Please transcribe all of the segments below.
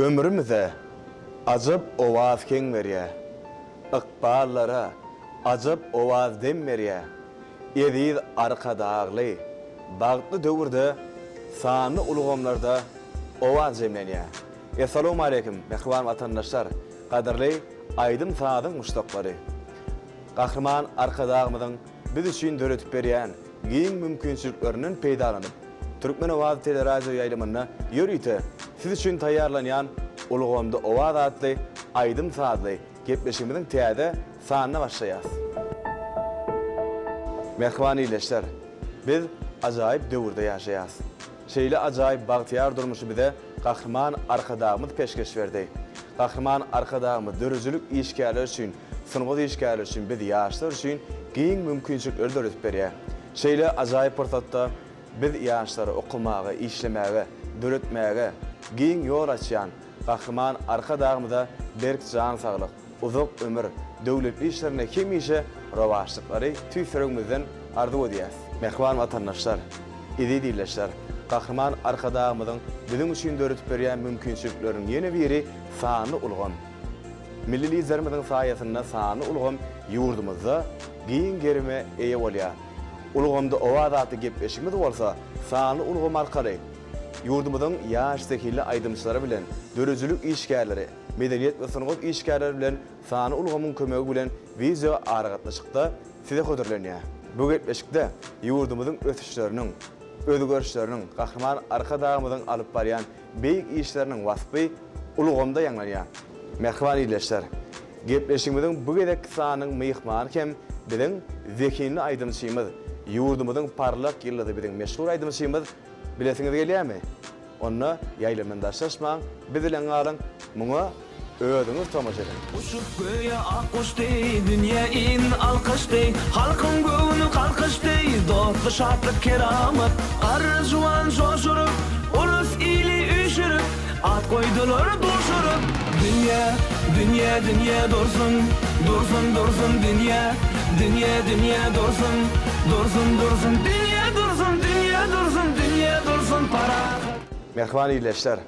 ömrümüze acıp ovaz ken veriye, ıkballara acıp ovaz dem veriye, ediz arka dağlı, bağıtlı dövürde, sağını ulugomlarda ovaz zemleniye. Assalamu alaikum, mehriban vatandaşlar, kadirli Aydın Sağdın muştaqları. Kahraman arkadağımızın biz üçün döretip beriyen giyin mümkünçülüklerinin peydalanıp, Türkmen Ovaz Teleradyo yayılımına yürüyte siz üçün tayarlanayan Ulugomda Ovaz adlı Aydın Sağdlı gepleşimizin teyade sahanına başlayaz. Mehriban iyileşler, biz acayip dövürde yaşayaz. Şeyle acayip bağtiyar durmuşu bize kahraman arkadağımız peşkeş verdi. Kahraman arkadağımız dörüzülük işgârler üçün, sınıfı işgârler üçün, biz yaşlar üçün giyin mümkünçülükleri döretip beriye. Şeyle acayip fırsatta biz yaşları okumağı, işlemeğe, döretmeğe, giyin yol açıyan kahraman arkadağımıza berk can sağlık, uzak ömür, devletli işlerine kim işe rovaşlıkları tüysürümüzden arzu ediyaz. Mehriban vatandaşlar, idi değilleşler, kahraman arkadağımızın bizim üçün döretip beriyen mümkünçülüklerin yeni biri sağını ulgum. Milli liderimizin sayesinde sağını ulgum yurdumuzda giyin gerime eye olya. Ulgumda Ovaz adlı gepleşimiz olsa sağını ulgum arkalı. Yurdumuzun yaştakili aydımçıları bilen, dörüzülük işgärleri, medeniyet ve sınıf işgärleri bilen sağını ulgumun kömegi bilen video arıgatlaşıkta size kötürleniyor. Bu gepleşikte yurdumuzun ösüşlerinin, özgörüşlerinin, kahraman arkadağımızın alıp barayan beyik işlerinin vasfı ulgumda yanlanıyor. Mehriban iyileşler, gepleşimizin bu gedek sahanın mıyıkmanıken bizim zekini aydımçıyımız, yurdumuzun parlak yılladı bizim meşhur aydımçıyımız bilesiniz geliyor mi? Onu yayılımında şaşman, bizilen alın, buna ödünüz tomaç edin. Uçup göğe akkuş dey, dünya in alkış dey, halkın göğünü kalkış dey, dostlu şartlık keramet, arzuan coşurup, ulus ili üşürüp, at koydular durşurup, dünya, dünya, dünya dursun, dursun, dursun dünya, dünya, dünya dursun, dursun, dursun, dünya dursun, dünya dursun, dünya dursun para. Mehriban iyileşler.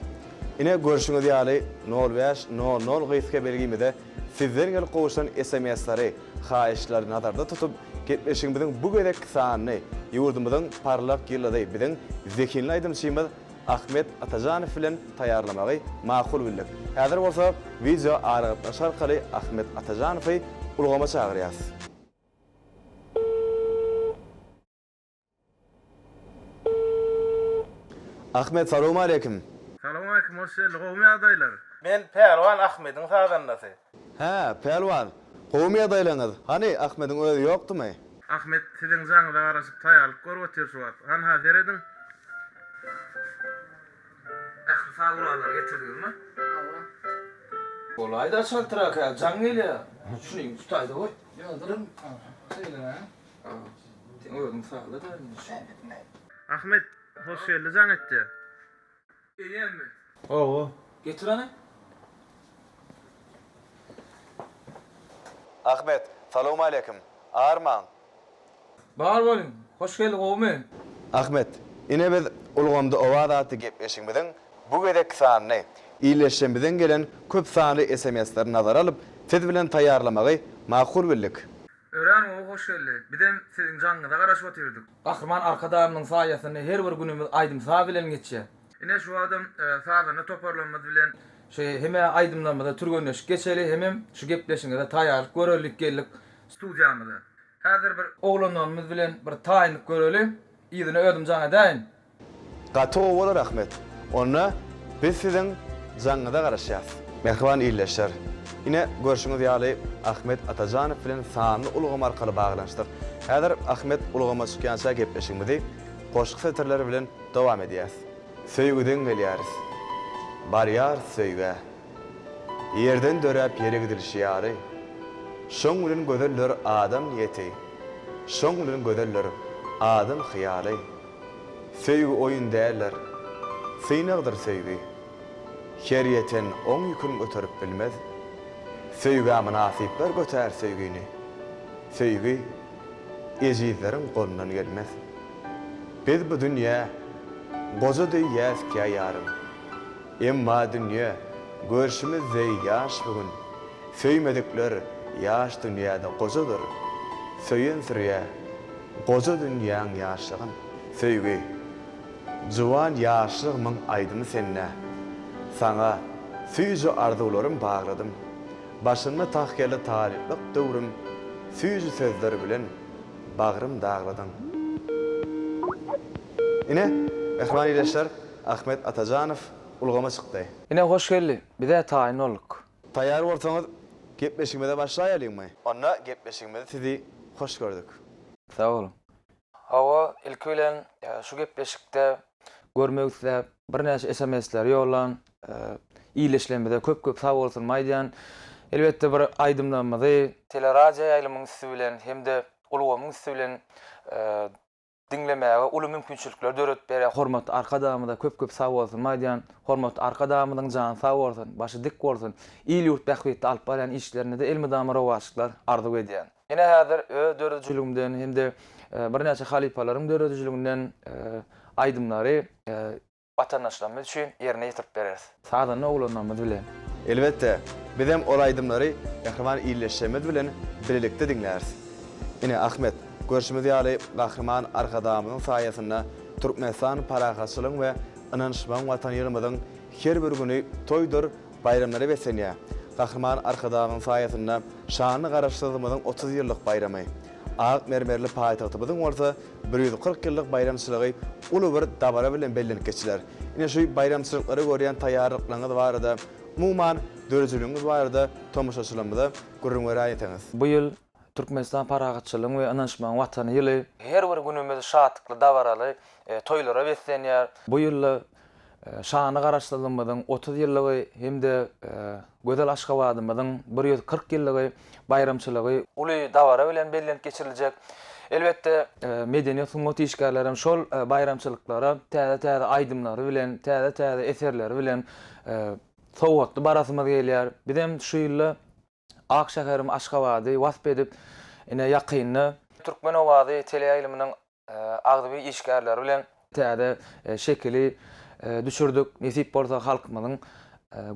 Yine görüşünüz yali 0500 gıyıske belgimide sizden gel qoğuşan SMS'leri, xahişleri nazarda tutup gepleşimizin bu gedek sahanını yurdumuzun parlak yılladı bizden zekinli aydımçıyımız Ahmet Atajanov bilen tayarlamagy makul bildik. Häzir bolsa video aragatlaş arkaly Ahmet Atajanowy ulgama çağırýas. Ahmet, salamu aleykum. Salamu aleykum, hoş geldin. Qowmi adaylar. Men Pelwan Ahmet'in sadanlasy. Ha, Pelwan. Qowmi adaylaňyz. Hani Ahmet'in özi ýokdumy? Ahmet sizin jaňyza garaşyp taýarlyk görüp oturýar. Han hazır edin. Sağlıqlar getirdiňizmi? Olay da çaltırak ya, can geliyor. Şunu tutaydı koy. Yıldırım, söyle ha. Sen öldüm sağlı da. Ahmet, hoş geldin can etdi. İyiyim mi? Oo. Getir ana. Ahmet, salamu aleykum. Arman. Bağır bolun. Hoş geldin oğlum. Ahmet, ine biz ulgamda Ovaz adlı gepleşimizin bu gedek sahanny, iyileşmeden gelen köp sanly SMS'leri nazar alıp, siz bilen taýarlamagy makul bildik. Ören o hoş geldi. Bidem sizin jaňyza garaşyp oturduk. Kahraman arkadaşımın sayesinde her bir günümüz aydım sağ bilen geçiyor. Ine şu adam sağdana toparlanmadı bilen Heme aydımlanmada türgönleşik geçeli hemem şu gepleşimde taýarlyk görörlük geldik. studiyamyda. Hazır bir Oğlanlarımız bilen bir taýinlik göreli. İýdine ödüm jaňa daýyn. Gaty bolar Ahmet. Onda biz sizin jaňyza garaşýas. Mehriban iyileşler. Yine görüşüňiz ýaly Ahmet Atajanow bilen sanly ulgama arkaly baglanşdyk. Häzir Ahmet ulgama çykýança gepleşigimizi goşky seterleri bilen dowam edýäs. Söýgüden gelýäris. Barýar söýge. Yerden dörep ýere gidilýär. Şoň bilen gözeller adam niýeti. Şoň bilen gözeller adam hyýaly. Söýgü oýun däller. Synagdyr söýgü. Şeriýeten oň ýükün göterip bilmez. Söýgü münasipler götär söýgüni. Söýgü ejizleriň golundan gelmez. Biz bu dünýä goza diýýäs ki ýarym. Emma dünýä görüşimiz zey yaş bugün. Söymedikler yaş dünyada kocadır. Söyün sürüye, koca dünyanın yaşlığın. Söygü, juwan yaşlığımın aydymy senne. Sana süýjü arzularym bagladım. Başymy tahkeli taliplik döwrüm, süýjü sözler bilen bagrym dagladyň. Ine, mehman ileşler Ahmet Atajanow ulgama çykdy. Ine hoş geldi. Bir de tayin olduk. Taýar bolsaňyz gepleşigime başlaýalymy? Onda gepleşigime sizi hoş gördük. Sağ olun. Hava ilk ölen şu gepleşikde görmekde bir näçe SMS'ler ýollan, iýleşlenmede köp sag bolsun maýdan. Elbetde bir aýdymlanmady, teleradio ýaýlymyň üstü bilen hemde ulgamyň üstü bilen dinlemäge uly mümkinçilikler döret berä. Hormat arkadamyda köp sag bolsun maýdan. Hormat arkadamyň jany sag bolsun, başy dik bolsun. Ýyl ýurt bähwetde alyp baran işlerini de elmi damara waşyklar arzu edýän. Ene häzir döredijligimden hemde bir näçe halipalaryň döredijliginden aýdymlary watandaşlarymyz üçin ýerine ýetirip bereriz. Sadan oglanmamyz bilen. Elbette, biz hem ol aýdymlary Gahrman iýleşmemiz bilen birlikde dinläriz. Ine Ahmet, görüşimiz ýaly Gahrman arkadamyň saýasynda Türkmenistan parahaçylygyň we ynançman watan ýerimiziň her bir güni toýdur, bayramlary besenýär. Gahrman arkadamyň saýasynda şany garaşdyrmamyzyň 30 ýyllyk bayramy. Ak mermerli paýtagtymyzyň bolsa 140 ýyllyk bayramçylygy uly bir dabara bilen bellenip geçiler. Ine şu bayramçylyklary görýän taýýarlyklaryňyz barada, umuman döredijliginiz barada tomoşaçylarymyza görüňler aýtaňyz. Bu ýyl Türkmenistan paragatçylygyň we ynançman watany ýyly. Her bir günümiz şatykly dabaraly toýlara besenýär. Bu ýyl şany garaşdyrmamyzyň 30 ýyllygy hemde gözel Aşgabatymyzyň 140 ýyllygy bayramçylygy uly dabara bilen bellenip geçiriljek. Elbette medeniýet hizmet işgärlerim şol bayramçylyklara täze aýdymlary bilen, täze eserleri bilen sowatly barasymyz gelýär. Bizem şu ýyly Ak şäherim Aşgabaty wasp edip ine ýakynly Türkmen owazy teleýaýlymynyň agdyby işgärleri bilen täze şekili düşürdük. Nesip bolsa halkymyzyň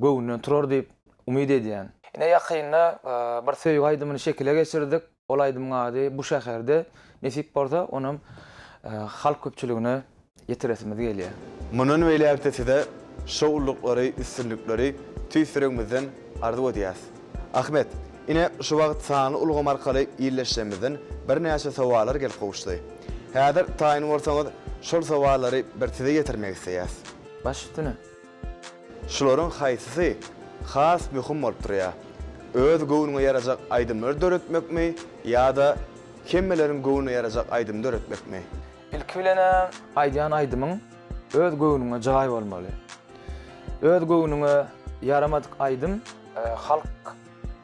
göwünden turar diýip umyd edýän. Ine ýakynly bir söýgü aýdymyny şekile geçirdik. Ol aýdymyň ady bu şäherde nesip bolsa onuň halk köpçüligine ýetiresimiz gelýär. Munun weliyatde şowluklary, üstünlikleri tüýsüregimizden arzu edýäs. Ahmet, ine şu wagt sany ulgam arkaly iýleşmemizden bir näçe sowalar gelip gowuşdy. Häzir taýyn bolsaňyz şol sowallary bir size ýetirmek isleýäs. Başytyny. Şolaryň haýsysy has möhüm bolup durýar. Öz göwüne ýarajak aýdymlar döretmekmi ýa-da kemmelerin göwüne ýarajak aýdym döretmekmi? İlk bilene aýdýan aýdymyň öz göwüne jaý bolmaly. Öz göwüne yaramadyk aýdym halk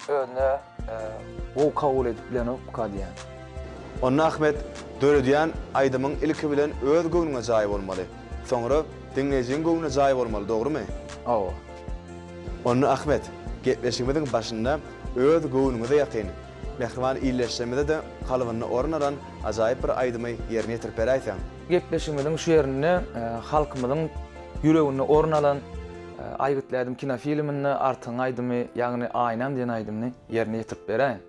özüne o kabul edip bilen okadýan. Onna Ahmet döredýän aýdymyň ilki bilen öz göwüne jaý bolmaly. Soňra dinleýijiň göwüne jaý bolmaly, dogrymy? Awa. Onna Ahmet gepleşigimiziň başynda öz göwünüňize ýakyn. Mehriban iýleşmede de kalybyny ornadan ajaýyp bir aýdymy ýerine ýetirip beräýsäň. Gepleşigimiziň şu ýerine halkymyzyň ýüregine ornadan aýgytladım kinofilmini artyň aýdymy, ýagny aýnam diýen aýdymny ýerine ýetirip beräýin.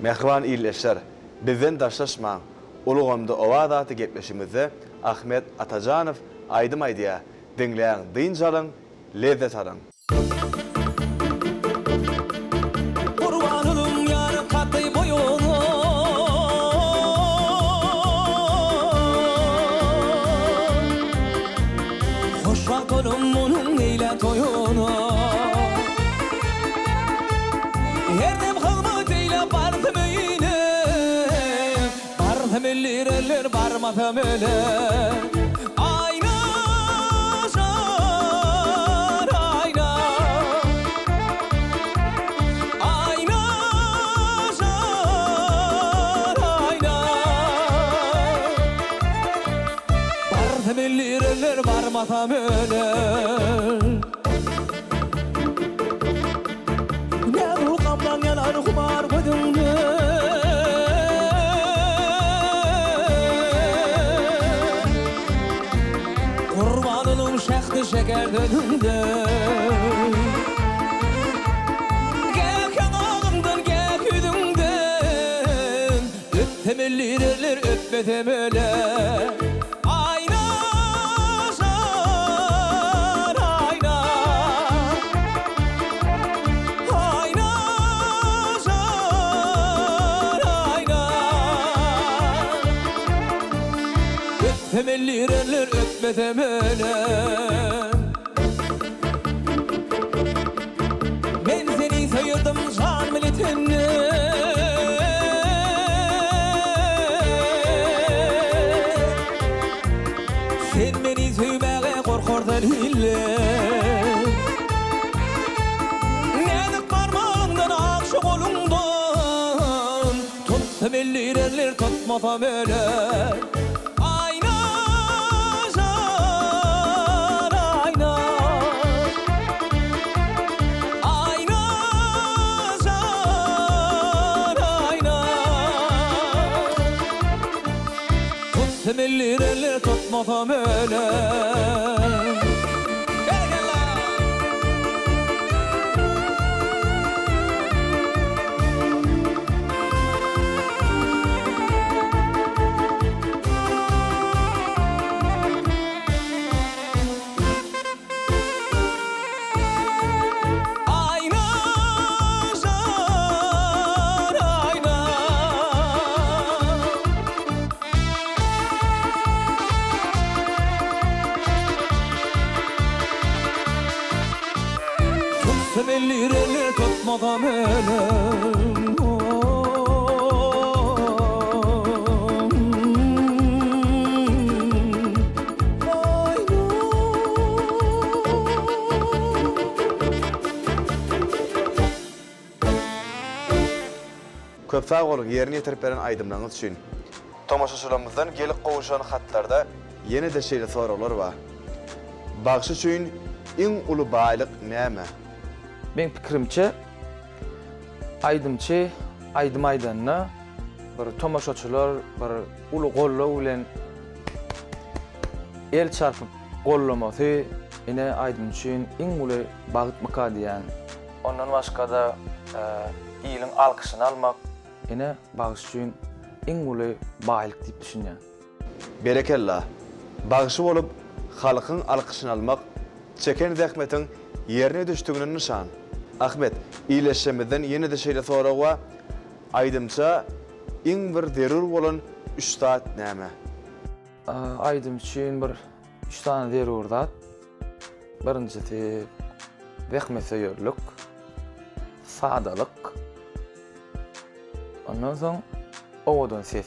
Mehriban iýleşler, bizden daşlaşmaň. Ulgamda owa zaty gepleşigimizde Ahmet Atajanow aýdym aýdýar. Dinleýän dynjalyň, lezzet alyň. Kurbanım yar katı boyunu Hoşva kolum onun eyle toyunu Erdem hılmı eyle bardım eyine Bardım eller eller barmadım eller barmatam öler Ne rukamdan yanar kumar gözümde Kurbanım şehdi şeker dönümde temelliler ötmedem öyle. Ayna zar ayna, ayna zar ayna. Temelliler ötmedem öyle. Ben seni sayırdım can milletine. Sen beni sevmeye korkardın hille. Nedik parmağından akşam olundan. Tuttum ellireler tutmatam öyle. Ayna zar ayna, ayna zar ayna. Tuttum ellireler tutmatam öyle. Gel gel la. Ayna zar ayna, tuttum ellireler tutmadan ölüm. Köp sağ olun, yerini yetirip beren aydımlarınız üçün. Tomaşaçılarımızdan gelip qowuşan hatlarda yeni de şeyle sorular var. Bagşı üçün iň ulu baýlyk näme? Men pikirimçe aydymçy aydym aydanna bir tomaşaçylar bir ulu gollaw bilen el çarpyp gollamasy ine aydym üçin iň ulu bagyt maka diýen. Ondan başga da ýylyň alkyşyny almak ine bagış üçin iň ulu baýlyk diýip düşünýän. Berekella. Bagşı bolup halkyň alkyşyny almak çeken zähmetiň ýerine düşdüğünün nişan. Ahmet, iyileşmeden yeni de şeyle sorawa aydymça iň bir derur bolan üstad näme? Aydym üçin bir 3 tane derur zat. Birinjisi wehmesöýürlük, sadalyk. Ondan soň owadan ses.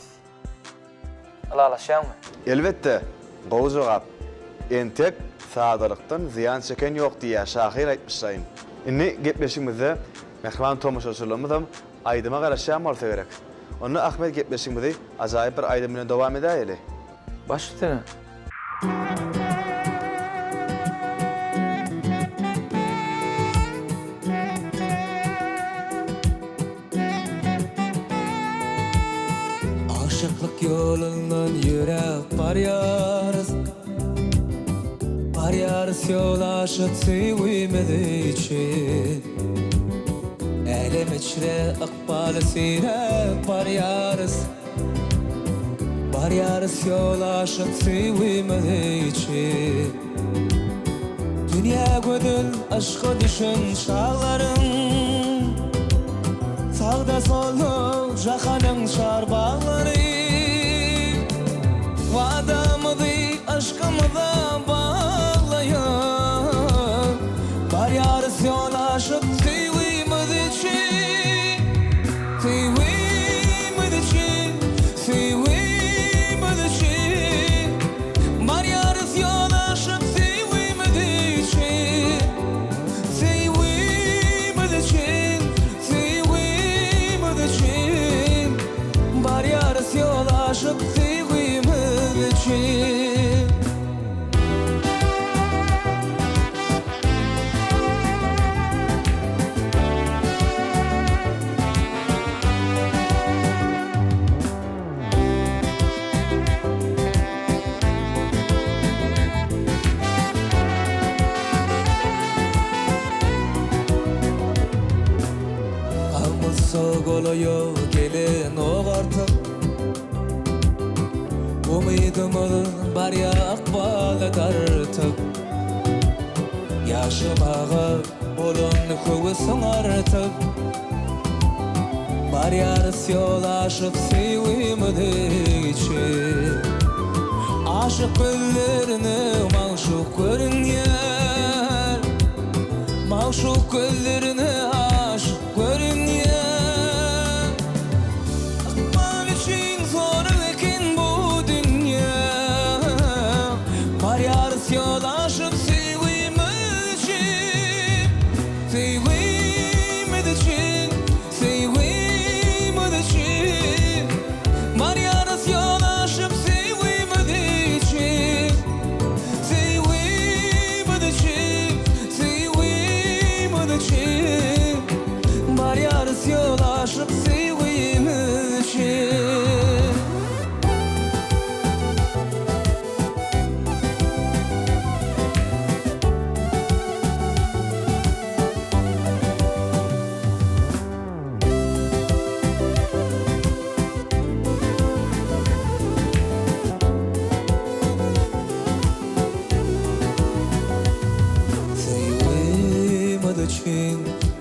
Alalaşýarmy? Elbette, gowy jogap. Entek sadalykdan ziyan çeken ýok diýär şahyr aýtmyşlaýyn. Inni gepleşigimizde mehman tomaşaçylarymyzam aydyma garaşýan bolsa gerek. Onu Ahmet gepleşigimizi ajaýyp bir aydym bilen dowam edäýeli. Başlysyny. Aşıklık yolundan yürek barýarys ýolaşyp süýmedi için. Elem içre aqbaly sirep barýarys ýolaşyp süýmedi için. Dünýä gödül aşka düşün çağlarym, sağda solda jahanyň şarbağlary. Vadamyzy aşkymyza baglayan, barýarys ýolaşyp süýmedi için, süýmedi için, süýmedi için. Barýarys ýolaşyp süýmedi için, süýmedi için, süýmedi için. Barýarys ýolaşyp süýmedi için. Goloyo gelen o artık Uydumul barya akbala tartıp Yaşamağa olun hüvüsün artıp Bar yarıs yol aşıp sevimdi için Aşık güllerini mağşuk görünyer Mağşuk güllerini aşık görünyer Akbal için zor lekin bu dünya Bar yarıs yol aşıp sevimdi için Sevimdi için Sevimdi için Bar yarıs yol aşıp sevimdi için Sevimdi için Sevimdi için Bar yarıs yol aşıp sevimdi için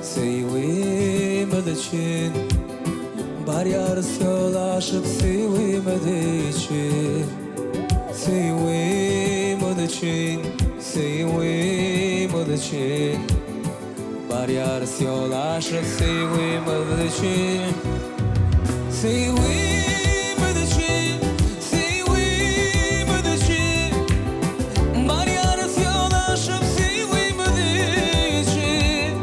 Sevimdi için Bar yarıs yol aşıp sevimdi için Sevimdi için Sevimdi için Bar yarıs yol aşıp sevimdi için Sevimdi için Sevimdi için Bar yarıs yol aşıp sevimdi için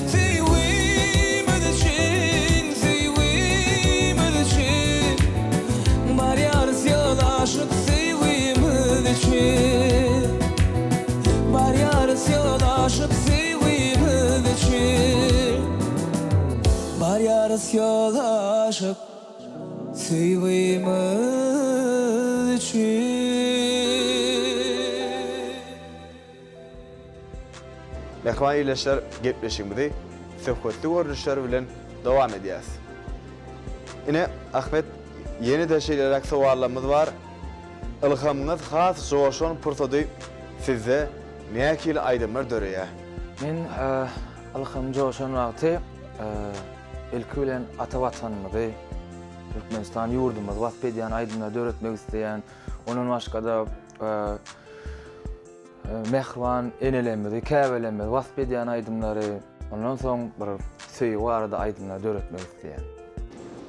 Sevimdi için Sevimdi için Bar yarıs yol aşıp sevimdi için Bar yarıs yol aşıp sevimdi için Bar yarıs yol aşıp sevimdi için Mehman iyileşler gepleşimdi. Söhbetli görünüşler bilen devam edýäs. Ine Ahmet yeni de şeylerak sowarlarymyz var. Ilhamyňyz has joşan pursady sizde näkil aýdymlar döreýär. Men alham joşan wagty ilki bilen ata watanymyzy Türkmenistan ýurdumyzy wasp edýän aýdymlar döretmek isteýän, onuň başga da mehriban enelerimizi, käbelerimizi wasp edýän aýdymlary, ondan soň bir söýgi barada aýdymlar döretmek isteýän.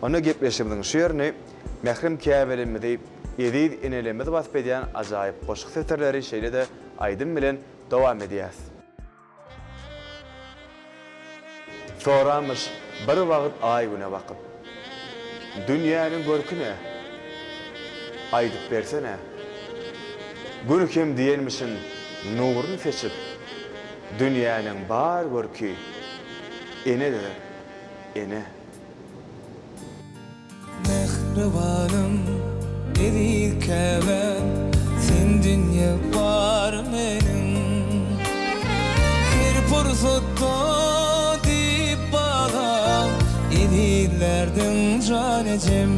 Ona gepleşimdiň şu ýerine mehrim käbelerimizi, ýedid enelerimizi wasp edýän ajaýyp goşuk seterleri şeýle de aýdym bilen dowam edýäs. Soramyş bir wagt aý güne bakyp, dünýäniň görküne aýdyp bersene. Görkem diýelmişin nuruny seçip, dünýäniň bar görki enedir, ene. Mehribanım edil keven sen dünya var menin her fursatda dip balam edillerden canecim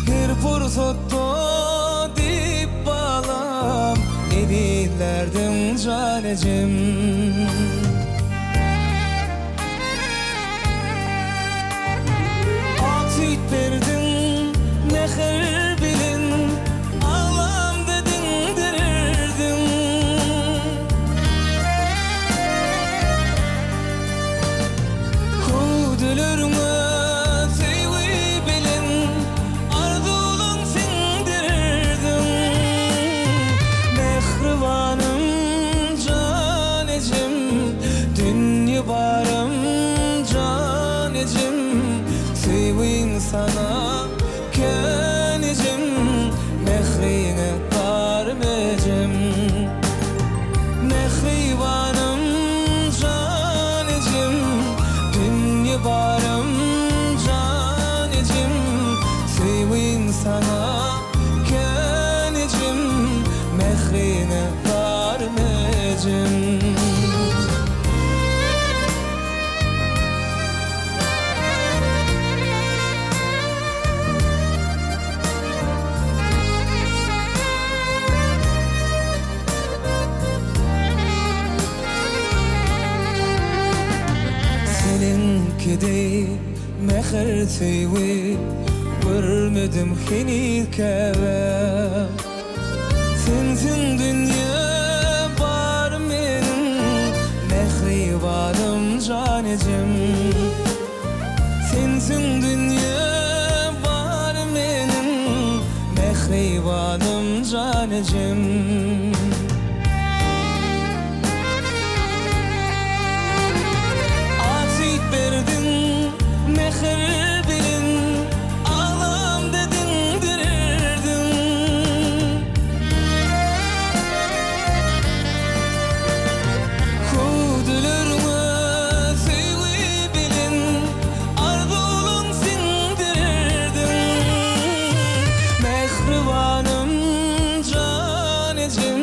her fursatda dip balam edillerden canecim verdin mehr bilin ağlam dedin dirirdin kudülürüne sevi bilin arzulan sindirirdin mehribanım canecim dünya barım canecim sevin sana kenecim mehrine parmecim mehribanım canecim dünya barım canecim sevin sana kenecim mehrine parmecim mehir tüyü görmedim henüz keve sensin dünya var benim mehribanım canecim sensin dünya var benim mehribanım canecim verdin mehir bilin ağlam dedin dirirdin kudulurma sevgi bilin arzulun sindirirdin mehribanım canecim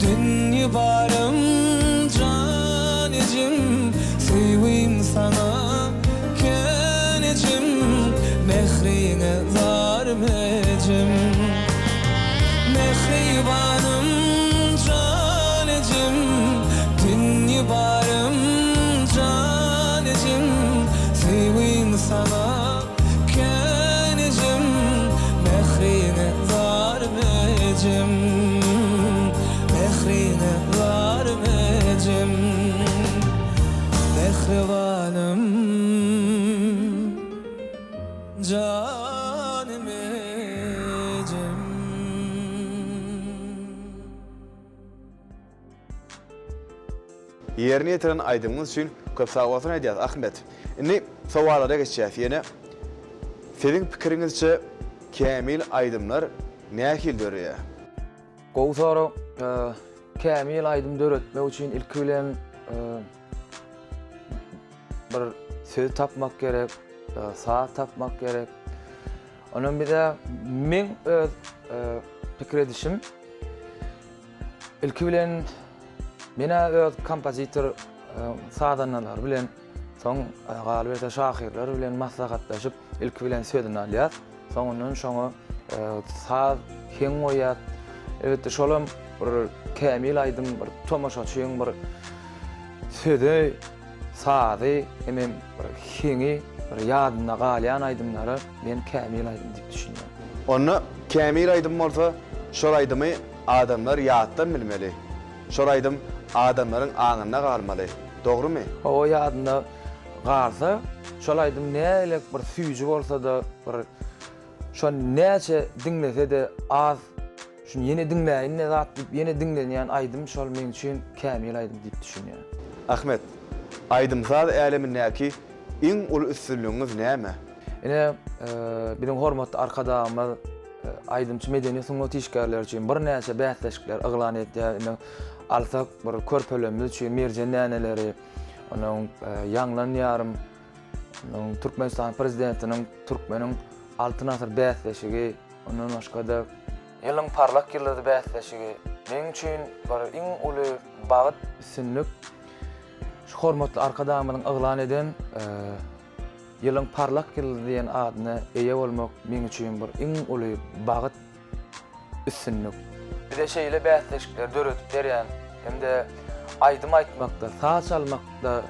dünya barım canecim sevim sana kenecim mehrine zarmecim mehribanım canecim dünya barım canecim sevim sana kenecim mehrine zarmecim mehrine zarmecim mehribanım canım ecem. Yerini yetiren aydımınız için köp sağ olasın ediyat Ahmet. Inni sowalara geçeceğiz yine. Sizin pikirinizce Kamil aydımlar nähil dörüye? Gowy soru. Kamil aydym döretmek üçin ilk bilen bir söz tapmak gerek, saat tapmak gerek. Onun bir de men öz pikir edişim ilk bilen mena öz kompozitor sadanlar bilen soň galibete şahirler bilen maslahatlaşyp ilk bilen sözüni alýar. Soňundan şoňa saat heň oýat. Evet, şolam bir Kamil aydym bir tomaşaçyň bir sözi saady hemen bir heňi bir ýadyna galýan aydymlary men Kamil aydym diýip düşünýär. Onu Kamil aydym bolsa, şol aydymy adamlar ýatdan bilmeli. Şol aydym adamlaryň aňyna galmaly. Dogrymy? O ýadyna galsa, şol aydym näle bir süýji bolsa da bir şo näçe diňlese de az şunu yeni dinleyin ne zat dip yeni dinleyen aydym şol men üçin Kamil aydym diýip düşünýär. Ahmet, aydymsal älemindäki iň uly üstünlüğüňiz näme? Ene bilen hormatly arkadaşlar aydymçy medeniýet suňat işgärleri üçin bir näçe bäsleşikler eglan etdi. Alsak bir körpelemimiz üçin merjen näneleri, onuň ýanglanýarym, onuň Türkmenistan prezidentiniň türkmeniň altyn asr bäsleşigi, ondan başga da ýylyň parlak ýyllarda bäsleşigi men üçin bir iň uly bagyt üstünlük. Şu hormatly arkadaşymyň eglan eden ýylyň parlak ýyldy diýen adyny eýe bolmak men üçin bir iň uly bagyt üstünlük. Bir de şeýle bäsleşikler döretip berýän hemde aydym aýtmakda, saat çalmakda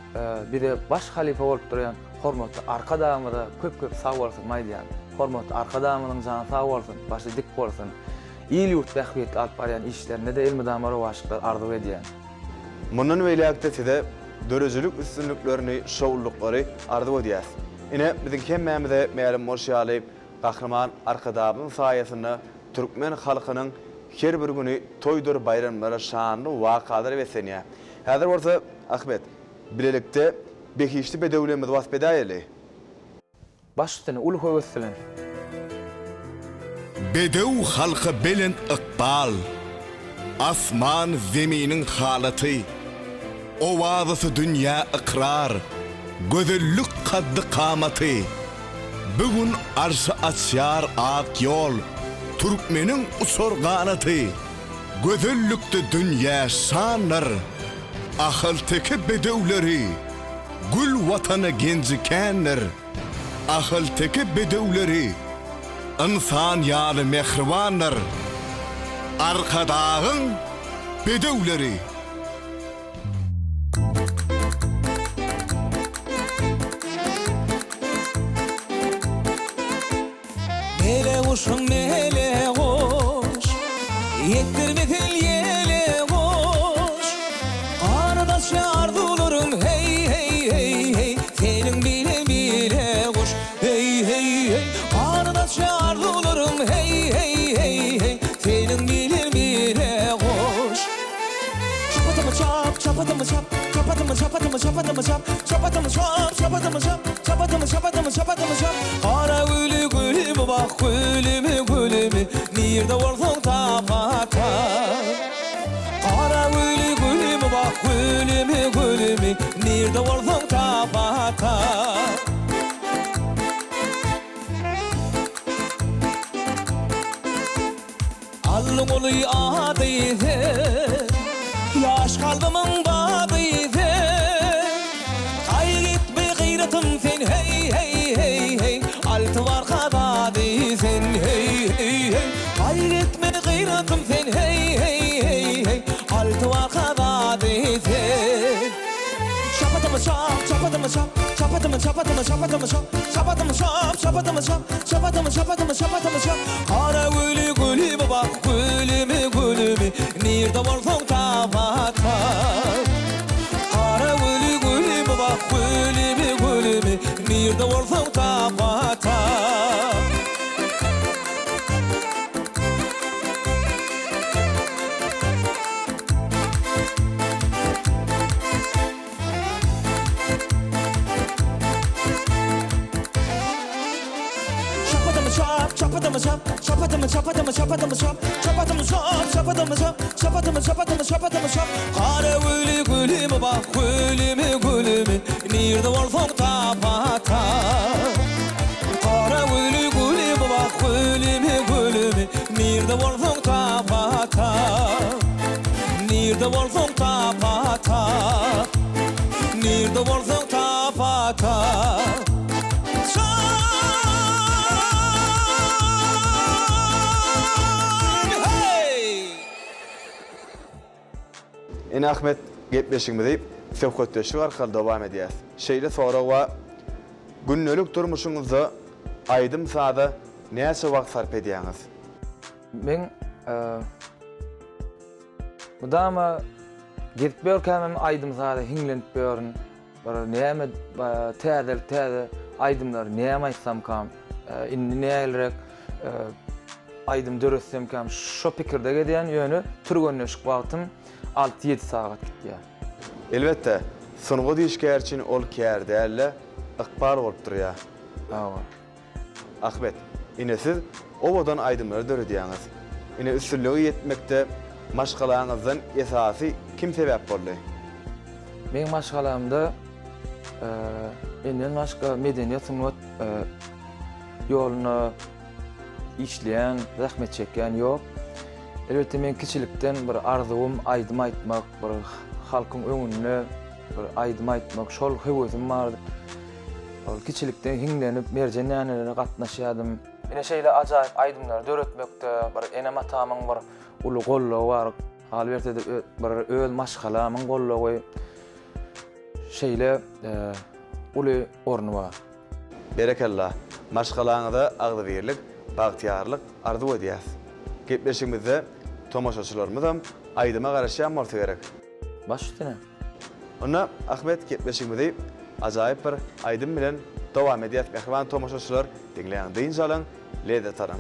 bir de baş halife bolup durýan hormatly arkadaşyma da köp sag bolsun maýdýan. Hormatly arkadaşymyň jany sag bolsun, başy dik bolsun. İýli ýurt bähbetli alyp barýan işlerinde de ilmi damara başyklar arzu edýän. Mundan welýäkde size dörejülük üstünlüklerini, şowlukları arzu edýäs. Ine biziň hemmämize mälim bolşýaly gahrman arkadaşymyň saýasynda türkmen halkynyň her bir güni toýdur bayramlara şanly wakalar wesenýär. Häzir bolsa Ahmet, bilelikde behişli bedewlemiz wasp edäýeli. Baş üstüne ulu höweslen. Bedew halky belend iqbal, asman zeminiň halaty, owazysy dünýä iqrar, gözellük kaddy kamaty. Bugün arşy açýar ak ýol, türkmeniň usorganaty, gözellükde dünýä şanlar, ahylteki bedewleri, gül watany genjikenler, ahylteki bedewleri, insan ýaly mehribanlar, arkadagyň bedewleri. Yettirmedin yele koş Kardeş yardılarım hey hey hey hey Senin bile bile koş Hey hey hey Kardeş yardılarım hey hey hey hey Senin bile bile koş Çapatımı çap, çapatımı çap Çapatımı çapatımı çapatımı çap Çapatımı çap, çapatımı çap Çapatımı çapatımı çapatımı çap Kara gülü gülümü bak gülümü gülümü Nirde varsan tapa tap Kara gülü gülümü bak gülümü gülümü Nirde varsan tapa tap Allın oluy adıydı Yaş kalbımın badıydı Kaygıtme gıyratım sen hey hey hey hey Altı var kadadi sen hey hey hey Kaygıtme gıyratım sen hey hey hey hey Altı var kadadi sen Çapatımı çap, çapatımı çap Çapatımı çapatımı çapatımı çap Çapatımı çap, çapatımı çap Çapatımı çapatımı çapatımı çap Kara gülü gülümü bak gülümü gülümü Nirde varsan tapa tap Kara gülü gülümü bak gülümü gülümü Nirde varsan tapa tap Çapatımı çap, çapatımı çapatımı çapatımı çap Çapatımı çap, çapatımı çap Çapatımı çapatımı çapatımı çap Kara gülü gülümü bak gülümü gülümü Nirde varsan tapa tap Kara gülü gülümü bak gülümü gülümü Nirde varsan tapa tap Nirde varsan tapa tap Nirde varsan tapa tap Ene Ahmet gepleşigimi deyip söhbetleşik arkaly dowam edýäs. Şeýle sonra wa günnölük durmuşyňyzda aýdym sada näçe wagt sarp edýäňiz? Men budama gidip berkämem aýdym sada hiňlenip berýän. Bir näme täze aýdymlar näme aýtsam kam, inni nälerek aýdym döretsem kam şo pikirde gedýän ýöne türgönleşik wagtym 6-7 saat gitdi. Elbette, sonugu diýişgär üçin ol kär dälle, ykbar bolup durýar. Ahmet, ine siz obadan aýdymlary döredýäňiz. Ine üstünlügi ýetmekde maşgalaňyzdan esasy kim sebäp boldy? Men maşgalamda menden başga medeniýet sungat ýoluny işleýän, zahmet çekýän ýok. Elbette men kiçilikden bir arzum aýdym aýtmak, bir halkyň öňünde bir aýdym aýtmak, şol hewesim bardy. Ol kiçilikden hiňlenip merjen ýanelere gatnaşýardym. Ene şeýle ajaýyp aýdymlar döretmekde bir enem atamyň bir uly gollagy bar. Halberte bir öl maşgalamyň gollagy şeýle uly orny bar. Berekallah. Maşgalaňyzda agzybirlik, bagtyarlyk arzu edýäs. Gepleşigimizde tomaşaçylarymyzam aýdyma garaşýan bolsa gerek. Baş üstüne. Ona Ahmet gepleşigimizde ajaýyp bir aýdym bilen dowam edýäs. Mehriban tomaşaçylar, diňleýän diýinjalan lezzet aran.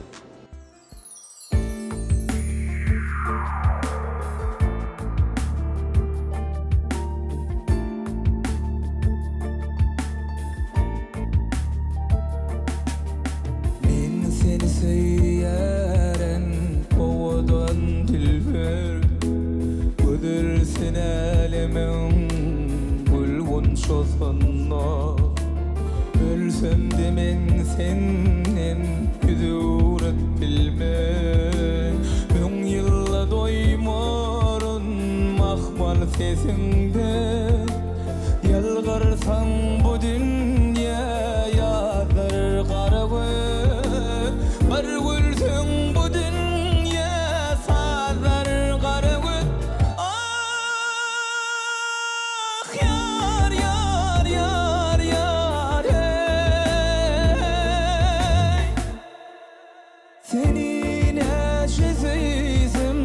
Men seni söýären owadan dilber Gödülsün elimin gülgün şosanna Ölsem de men senden güdüret bilmem Öň ýylla doýmaryn mahmal sesinde Yalgarsan bu dünýä ýazar gara göz Bir gülsün bu dünýä sazar gara göz Ah yar yar yar yar hey Seni näçe süýsem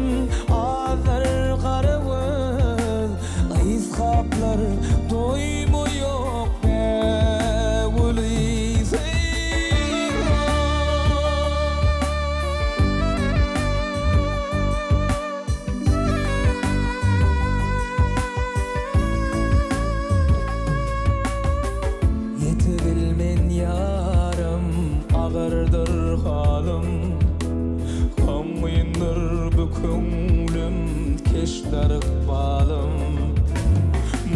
yaşlar ıkbalım.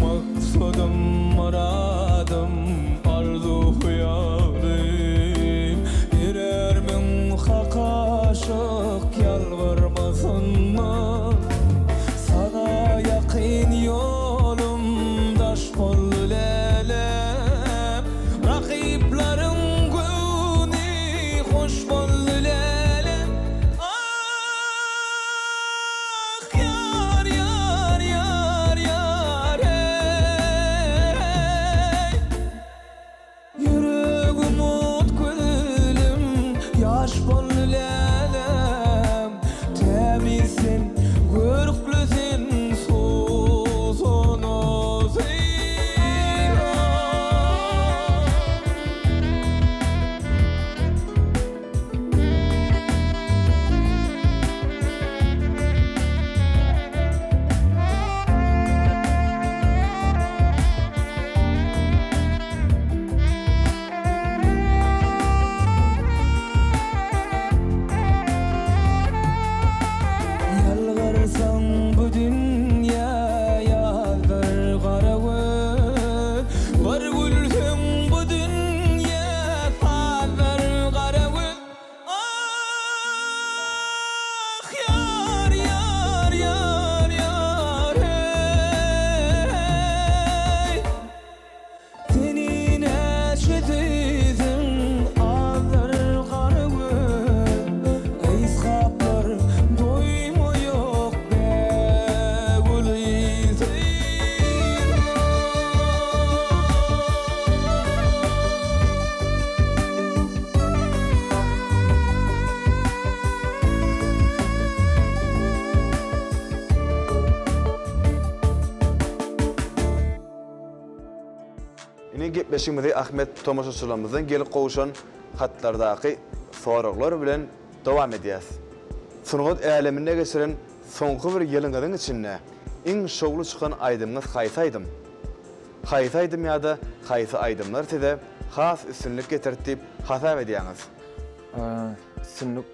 Maksadım muradım arzu hayalim. Erermin hak aşık yalvarmasın mı? Sana yakin yolum daş bollu lelem. Rakiplerim güni hoş bollu lelem. Ah yar yar yar yar hey. Yüreğim ot gülüm yaş bollu lelem. Temizsin görüklüsün susunu zeyra. Yalvarsan bu dünyaya bir qarawul. Var gülsün bu dünya bir qarawul. Ah yar yar yar yar hey. Senin eşitizin ağır qarawul. Eyskaplar doymu yok begul izin. Ine gepleşigimizi Ahmet Tomaşaçylarymyzyň gelip gowuşan hatlardaky soraglar bilen dowam edýäs. Sunugat äleminde geçiren soňky bir ýylyňyzyň içinde iň şowly çykan aýdymyňyz haýsy aýdym? Haýsy aýdym ýa-da haýsy aýdymlar size has üstünlük getirtip hasap edýäňiz? Üstünlük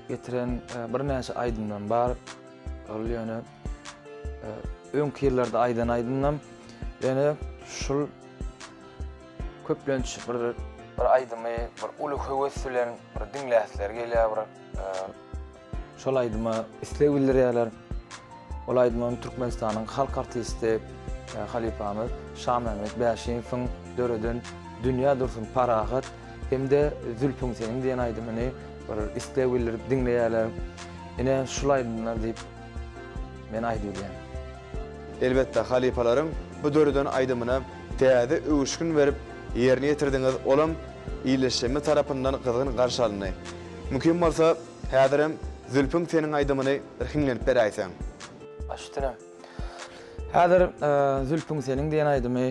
getiren bir näçe aýdymlar bar. Ol ýöne öňki ýyllarda aýdymam. Ýöne şul köplenç bir aýdymy, bir uly höwes bilen bir diňläsler gelýär bir şol aýdyma isleg bildirýärler. Ol aýdymam Türkmenistanyň halk artisti Halipamy Şam Mehmet Bäşewiň döreden dünýä dursun parahat hemde Zülpüň seniň diýen aýdymyny bir isleg bildirip diňleýärler. Ine şol aýdymlar diýip men aýdýarym. Elbetde halipalarym bu döreden aýdymyna täze öwüşkün berip ýerine ýetirdiňiz olam iýleşme tarapyndan gyzgyn garşy alyndy. Mümkin bolsa häzirem Zülpüň seniň aýdymyny bir hiňlenip berýärsiň. Başdyra. Häzir Zülpüň seniň diýen aýdymy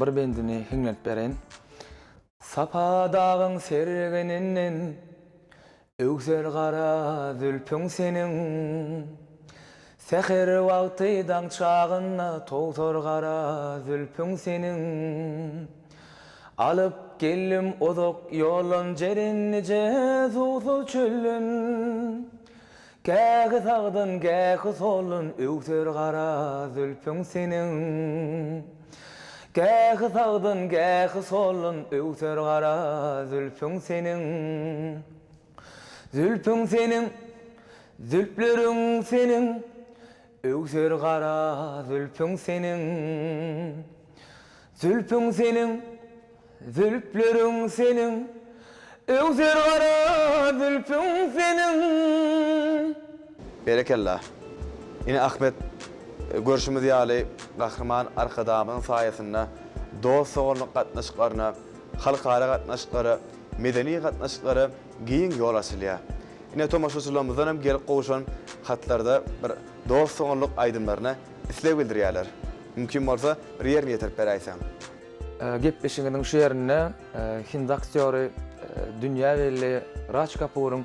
bir bendini hiňlenip bereň. Sapa dagyň sergeninden öwser gara Zülpüň seniň. Seher wagtydan çagyna togtor gara Zülpüň seniň. Alıp gelim odok yolun jerinnice zuzu çöllün. Kägi sagdyn kägi solun öwser gara Zülpüň seniň. Kägi sagdyn kägi solun öwser gara Zülpüň seniň. Zülpüň seniň, zülpleriň seniň. Öwser gara Zülpüň seniň. Zülpüň seniň, zülpleriň seniň. Öwser gara Zülpüň seniň. Berekellah. Ine Ahmet görüşümüz ýaly gahrman arkadamyň saýasynda dost soňlyk gatnaşyklaryna, halkara gatnaşyklary, medeni gatnaşyklary giň ýol açylýar. Ine tomaşaçylarymyzdan hem gelip gowuşan hatlarda bir dost soňlyk aýdymlaryna isleg bildirýärler. Mümkin bolsa bir ýerine ýetirip berýärsiň. Gepleşiginiň şu ýerine Hind aktýory dünýä belli Raj Kapoor'un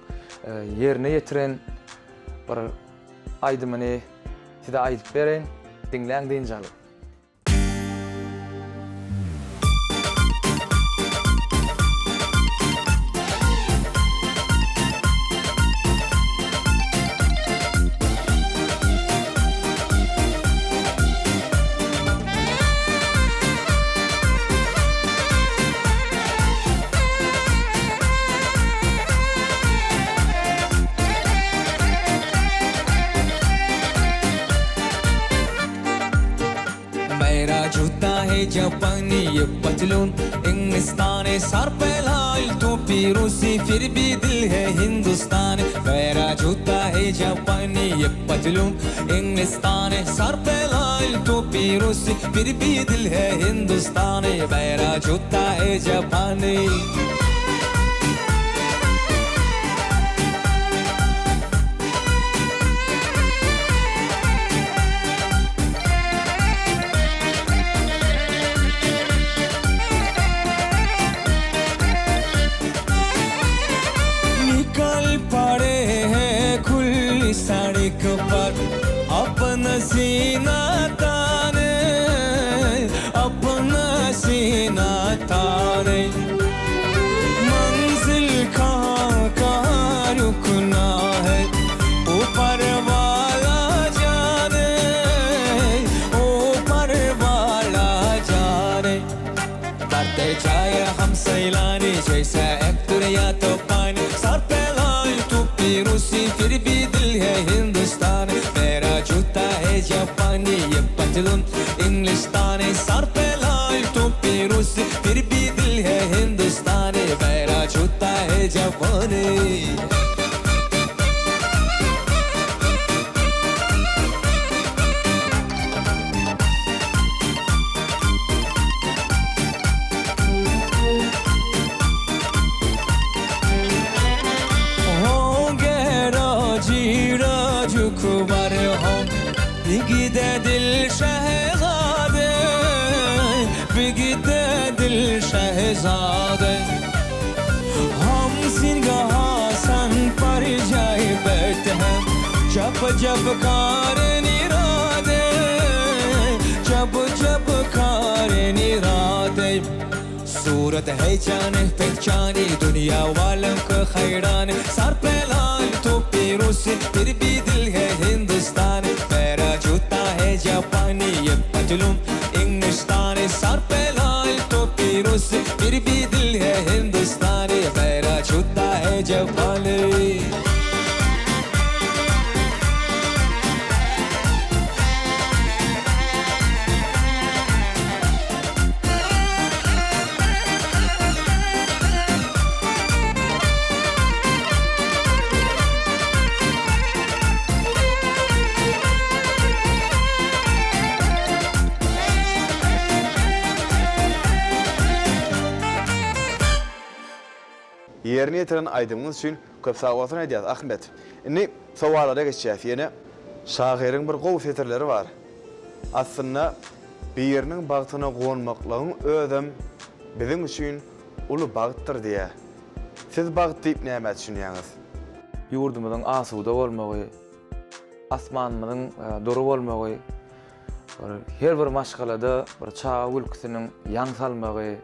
ýerine ýetiren bir aýdymyny size aýdyp bereň. Dinläň diýinjaly. मेरा जूता है जापानी ये पतलून इंग्लिस्तानी सर पे लाल टोपी रूसी फिर भी दिल है हिंदुस्तानी मेरा जूता है जापानी ये पतलून इंग्लिस्तानी सर पे लाल टोपी रूसी फिर भी दिल है हिंदुस्तानी मेरा जूता है जापानी सड़क पर अपना सीना ताने अपना सीना ताने मंजिल कहाँ रुकना है ऊपर वाला जाने ऊपर वाला जाने बढ़ते जाए हम सैलानी जैसा एक दरिया तो पानी सर पे लाल टोपी रूसी फिर भी हिंदुस्तान मेरा जूता है जापानी ये पतलून इंग्लिस्तानी सर पे लाल टोपी रूसी फिर भी दिल है हिंदुस्तानी मेरा जूता है जापानी खुबर हम बिगदे दिल शहजादे बिगदे दिल शहजादे हम सिंहासन पर जाए बैठे हैं जब जब कार निरादे जब जब कार निरादे सूरत है जाने पहचाने दुनिया वालों को खैरान सर पे लाल टोपी रूसी फिर भी दिल है हिंदुस्तान मेरा जूता है जापानी ये पतलून इंग्लिस्तानी सर पे लाल टोपी रूसी फिर भी दिल है हिंदुस्तानी मेरा जूता है जापानी Yerini yetiren aydımınız için köp sağ olsun ediyat Ahmet. Inni soğalara geçeceğiz yine. Şahirin bir qow setirleri var. Aslında bir yerinin bağıtına qoğunmaklığın ödüm bizim için ulu bağıttır diye. Siz bağıt deyip näme düşünýäňiz? Yurdumyzyň asuda bolmagy, asmanymyzyň dory bolmagy, her bir maşgalada bir çağa ülküsiniň ýan salmagy,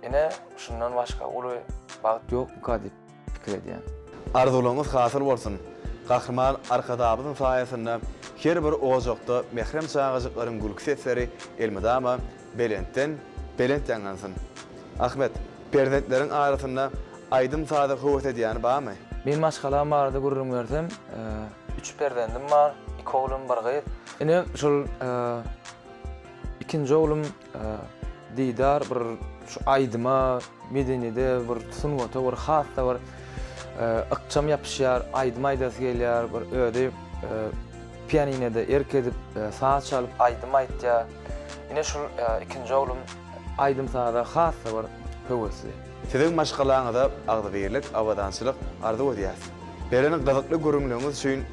ine şundan başga uly bağıt ýokmy diýip pikir edýän. Arzularyňyz hasyl bolsun. Gahrman arkadaşymyzyň saýasynda her bir ojokda mehrem çağajyklaryň gülki sesleri elmedama belent ýangansyn. Ahmet, perdentleriň arasynda aýdym sady höwet edýän barmy? Men maşgalam barda gurrun görsem, 3 perdendim bar, 2 oglum bar gyz. Ine şol ikinji oglum Didar bir şu aýdyma, medeniyede bir sunwata bir hassa bir ykçam ýapyşýar, aýdyma aýdasy gelýär, bir öde pianinede erkedip saat çalyp aýdyma aýtýar. Ine şol ikinji oglum aýdym sada hassa bir höwesli. Sizin maşgalaňyzda agdybirlik, awadançylyk arzu edýäs. Bereniň gyzykly görünýäňiz üçin,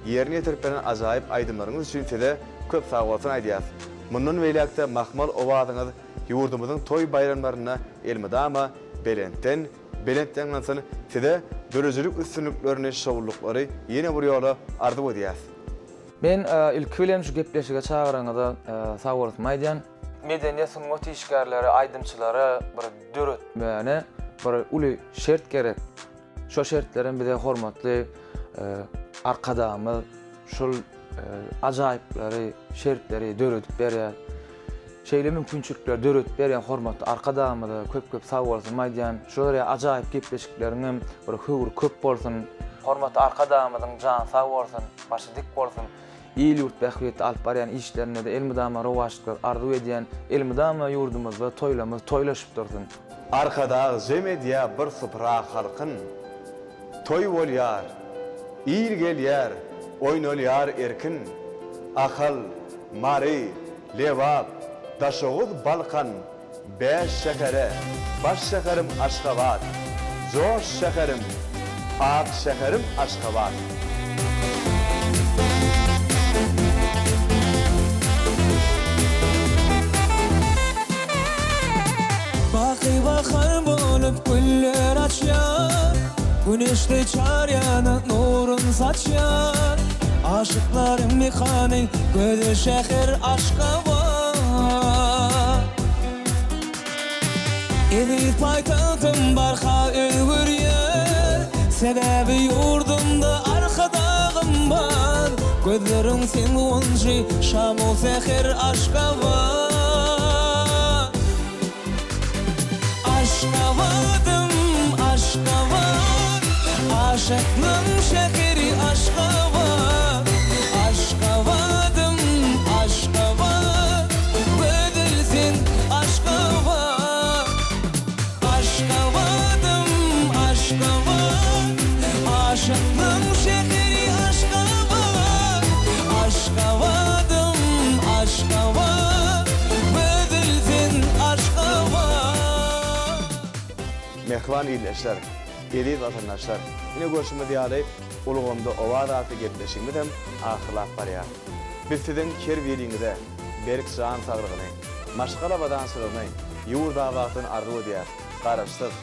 ýerini ýetiripden ajaýyp aýdymlaryňyz üçin size köp sag bolsun aýdýas. Mundan welekde mahmal owazyňyz ýurdumyzyň toý bayramlaryna elmedama belent ýangansyn size dörejlik üstünliklerini, şowluklary ýene bir ýola arzu edýäs. Men ilk bilen şu gepleşige çağıraňyzda sag bolsun aýdýan. Medeniyet sunmat işgärleri, aýdymçylary bir döretmäne bir uly şert gerek. Şo şertlerin bize hormatly arkadamy şol ajaýyplary, şertleri döretip berýär. Şeýle mümkinçilikler döretip berýän hormatly arkadamy köp sag bolsun aýdýan. Şolary ajaýyp gepleşikleriň bir höwür köp bolsun. Hormatly arkadamyň jan sag bolsun, başy dik bolsun. il yurt bähwetde alyp barýan işlerine de elmydama rowaşlyk arzu edýän elmydama ýurdumyzda toýlamyz toýlaşyp dursun. Arkada zemediya bir sıpra halkın, toy bolýar, il gelýär, oýnalýar erkin, akal, mari, lewap, daşoğuz balkan, beş şekere, baş şekerim Aşgabat, joş şekerim, ak şekerim Aşgabat. Bakı bakar bolup güller açar, güneşte çaryanı nurun saçar. Aşıklarım mekani gödü şehir Aşgabat. Eli paytağım barha öğüryer, sebebi yurdumda arkadağım var. Gözlerin sen onji şamul şehir Aşgabat. Aşgabat'ım Aşgabat, aşıklım şehri Aşgabat. Aşgabat'ım Aşgabat, ödülsün Aşgabat. Aşgabat'ım Aşgabat, aşıklım şehri Aşgabat. Aşgabat'ım Aşgabat, ödülsün Aşgabat. Mehvan iyleşler, eli vatandaşlar. Yine görüşme diýaly ulugymda owa raty gepleşigimiz hem ahylap barýar. Biz sizin ker beriňizde berk şan sagrygyny, maşgalabadan syryny, ýurda wagtyny arzu edýär. Garaşsyz,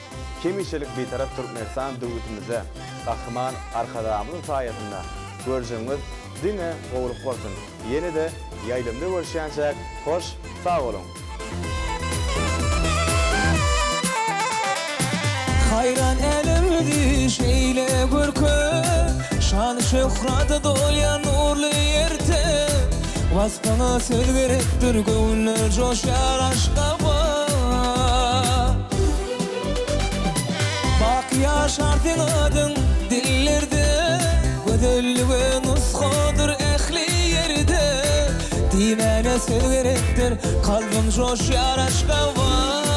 kemişelik betarap Türkmenistan döwletimize gahryman arkadaşymyzyň saýatynda görüşüňiz diňe gowrup bolsun. Ýene de ýaýlymda görüşýänçek hoş, sag bolun. Hayran elimdi şeyle görkö, şan şöhraty dolýan nurly ýerde. Waspaňa söz gerekdir, göwnler joşar Aşgabat. Bak ýaşar adyň dillerde, gözellige nusxadyr ähli ýerde. Diýmene söz gerekdir, kalbim joşar Aşgabat.